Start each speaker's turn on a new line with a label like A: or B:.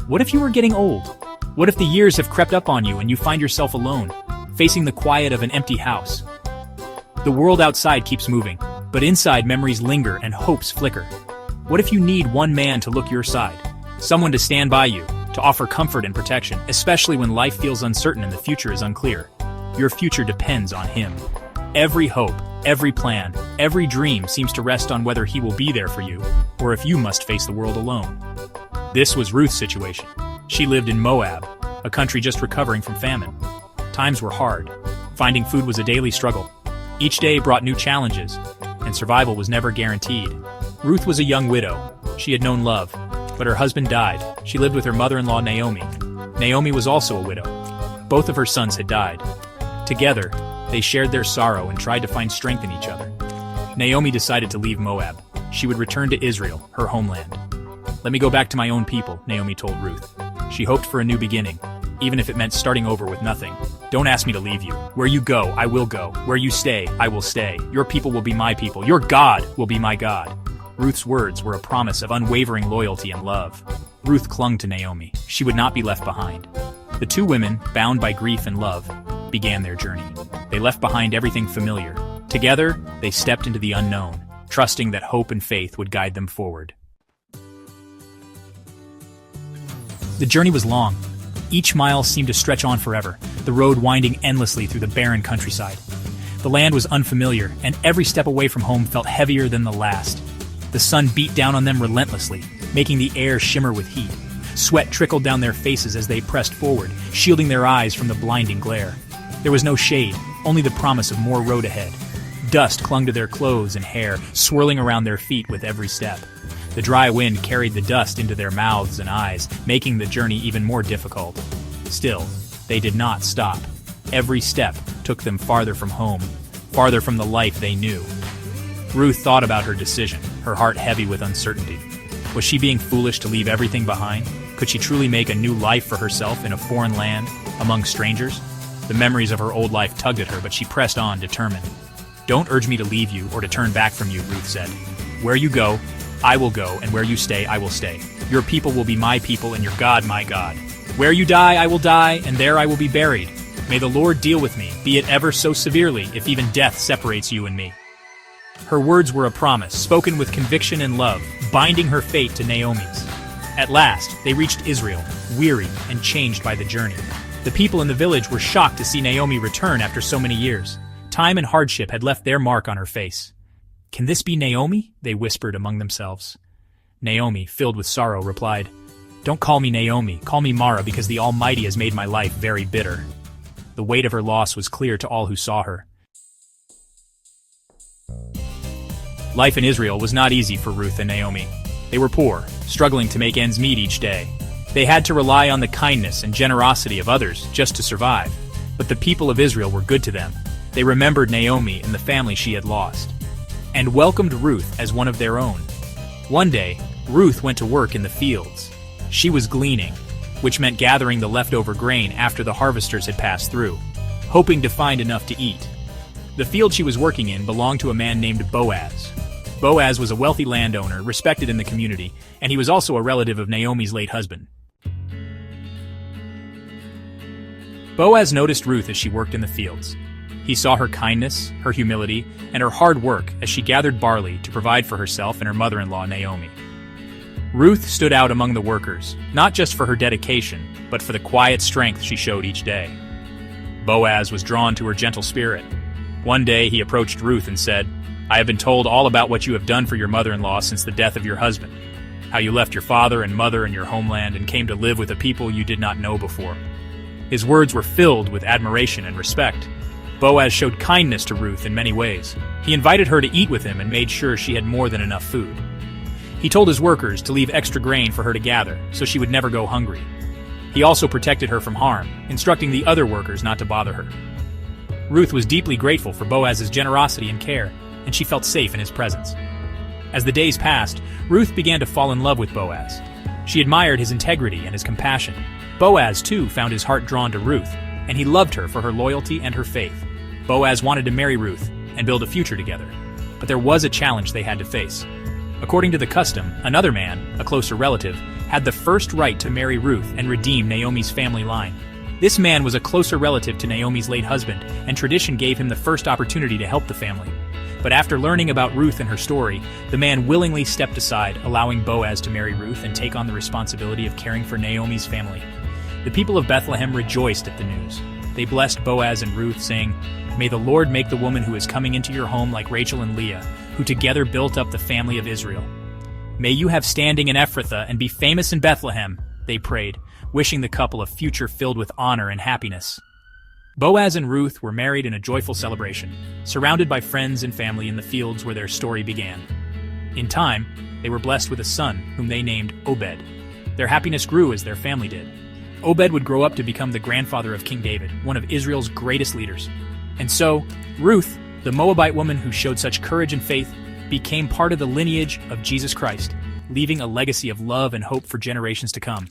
A: What if you were getting old? What if the years have crept up on you and you find yourself alone, facing the quiet of an empty house? The world outside keeps moving, but inside memories linger and hopes flicker. What if you need one man to look your side? Someone to stand by you, to offer comfort and protection, especially when life feels uncertain and the future is unclear. Your future depends on him. Every hope, every plan, every dream seems to rest on whether he will be there for you, or if you must face the world alone. This was Ruth's situation. She lived in Moab, a country just recovering from famine. Times were hard. Finding food was a daily struggle. Each day brought new challenges, and survival was never guaranteed. Ruth was a young widow. She had known love, but her husband died. She lived with her mother-in-law Naomi. Naomi was also a widow. Both of her sons had died. Together, they shared their sorrow and tried to find strength in each other. Naomi decided to leave Moab. She would return to Israel, her homeland. "Let me go back to my own people," Naomi told Ruth. She hoped for a new beginning, even if it meant starting over with nothing. "Don't ask me to leave you. Where you go, I will go. Where you stay, I will stay. Your people will be my people. Your God will be my God." Ruth's words were a promise of unwavering loyalty and love. Ruth clung to Naomi. She would not be left behind. The two women, bound by grief and love, began their journey. They left behind everything familiar. Together, they stepped into the unknown, trusting that hope and faith would guide them forward. The journey was long. Each mile seemed to stretch on forever, the road winding endlessly through the barren countryside. The land was unfamiliar, and every step away from home felt heavier than the last. The sun beat down on them relentlessly, making the air shimmer with heat. Sweat trickled down their faces as they pressed forward, shielding their eyes from the blinding glare. There was no shade, only the promise of more road ahead. Dust clung to their clothes and hair, swirling around their feet with every step. The dry wind carried the dust into their mouths and eyes, making the journey even more difficult. Still, they did not stop. Every step took them farther from home, farther from the life they knew. Ruth thought about her decision, her heart heavy with uncertainty. Was she being foolish to leave everything behind? Could she truly make a new life for herself in a foreign land, among strangers? The memories of her old life tugged at her, but she pressed on, determined. "Don't urge me to leave you or to turn back from you," Ruth said. "Where you go, I will go, and where you stay, I will stay. Your people will be my people, and your God my God. Where you die, I will die, and there I will be buried. May the Lord deal with me, be it ever so severely, if even death separates you and me." Her words were a promise, spoken with conviction and love, binding her fate to Naomi's. At last, they reached Israel, weary and changed by the journey. The people in the village were shocked to see Naomi return after so many years. Time and hardship had left their mark on her face. "Can this be Naomi?" they whispered among themselves. Naomi, filled with sorrow, replied, "Don't call me Naomi, call me Mara, because the Almighty has made my life very bitter." The weight of her loss was clear to all who saw her. Life in Israel was not easy for Ruth and Naomi. They were poor, struggling to make ends meet each day. They had to rely on the kindness and generosity of others just to survive. But the people of Israel were good to them. They remembered Naomi and the family she had lost, and welcomed Ruth as one of their own. One day, Ruth went to work in the fields. She was gleaning, which meant gathering the leftover grain after the harvesters had passed through, hoping to find enough to eat. The field she was working in belonged to a man named Boaz. Boaz was a wealthy landowner, respected in the community, and he was also a relative of Naomi's late husband. Boaz noticed Ruth as she worked in the fields. He saw her kindness, her humility, and her hard work as she gathered barley to provide for herself and her mother-in-law Naomi. Ruth stood out among the workers, not just for her dedication, but for the quiet strength she showed each day. Boaz was drawn to her gentle spirit. One day he approached Ruth and said, "I have been told all about what you have done for your mother-in-law since the death of your husband, how you left your father and mother and your homeland and came to live with a people you did not know before." His words were filled with admiration and respect. Boaz showed kindness to Ruth in many ways. He invited her to eat with him and made sure she had more than enough food. He told his workers to leave extra grain for her to gather, so she would never go hungry. He also protected her from harm, instructing the other workers not to bother her. Ruth was deeply grateful for Boaz's generosity and care, and she felt safe in his presence. As the days passed, Ruth began to fall in love with Boaz. She admired his integrity and his compassion. Boaz, too, found his heart drawn to Ruth, and he loved her for her loyalty and her faith. Boaz wanted to marry Ruth and build a future together, but there was a challenge they had to face. According to the custom, another man, a closer relative, had the first right to marry Ruth and redeem Naomi's family line. This man was a closer relative to Naomi's late husband, and tradition gave him the first opportunity to help the family. But after learning about Ruth and her story, the man willingly stepped aside, allowing Boaz to marry Ruth and take on the responsibility of caring for Naomi's family. The people of Bethlehem rejoiced at the news. They blessed Boaz and Ruth, saying, "May the Lord make the woman who is coming into your home like Rachel and Leah, who together built up the family of Israel. May you have standing in Ephrathah and be famous in Bethlehem," they prayed, wishing the couple a future filled with honor and happiness. Boaz and Ruth were married in a joyful celebration, surrounded by friends and family in the fields where their story began. In time, they were blessed with a son, whom they named Obed. Their happiness grew as their family did. Obed would grow up to become the grandfather of King David, one of Israel's greatest leaders. And so, Ruth, the Moabite woman who showed such courage and faith, became part of the lineage of Jesus Christ, leaving a legacy of love and hope for generations to come.